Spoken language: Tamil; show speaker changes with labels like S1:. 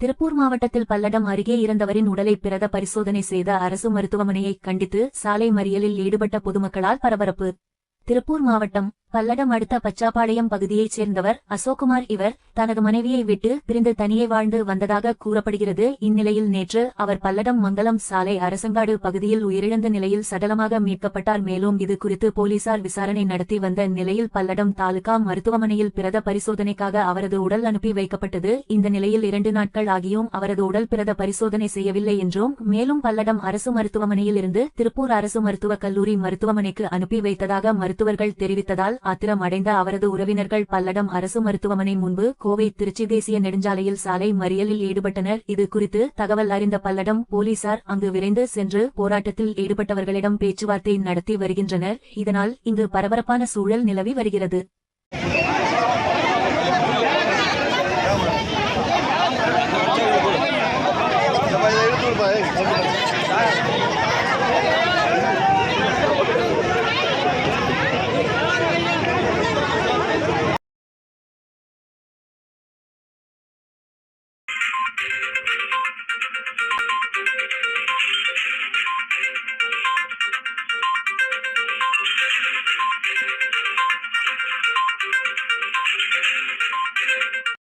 S1: திருப்பூர் மாவட்டத்தில் பல்லடம் அருகே இறந்தவரின் உடலை பிரேத பரிசோதனை செய்த அரசு மருத்துவமனையை கண்டித்து சாலை மறியலில் ஈடுபட்ட பொதுமக்களால் பரபரப்பு. திருப்பூர் மாவட்டம் பல்லடம் அடுத்த பச்சாப்பாளையம் பகுதியைச் சேர்ந்தவர் அசோக்குமார். இவர் தனது மனைவியை விட்டு பிரிந்து தனியே வாழ்ந்து வந்ததாக கூறப்படுகிறது. இந்நிலையில் நேற்று அவர் பல்லடம் மங்கலம் சாலை அரசங்காடு பகுதியில் உயிரிழந்த நிலையில் சடலமாக மீட்கப்பட்டார். மேலும் இது குறித்து போலீசார் விசாரணை நடத்தி வந்த நிலையில் பல்லடம் தாலுகா மருத்துவமனையில் பிரேத பரிசோதனைக்காக அவரது உடல் அனுப்பி வைக்கப்பட்டது. இந்த நிலையில் 2 நாட்கள் ஆகியும் அவரது உடல் பிரேத பரிசோதனை செய்யவில்லை என்றும், மேலும் பல்லடம் அரசு மருத்துவமனையில் இருந்து திருப்பூர் அரசு மருத்துவக் கல்லூரி மருத்துவமனைக்கு அனுப்பி வைத்ததாக மருத்துவர்கள் தெரிவித்ததால் ஆத்திரம் அடைந்த அவரது உறவினர்கள் பல்லடம் அரசு மருத்துவமனை முன்பு கோவை திருச்சி தேசிய நெடுஞ்சாலையில் சாலை மறியலில் ஈடுபட்டனர். இது குறித்து தகவல் அறிந்த பல்லடம் போலீசார் அங்கு விரைந்து சென்று போராட்டத்தில் ஈடுபட்டவர்களிடம் பேச்சுவார்த்தை நடத்தி வருகின்றனர். இதனால் இங்கு பரபரப்பான சூழல் நிலவி வருகிறது.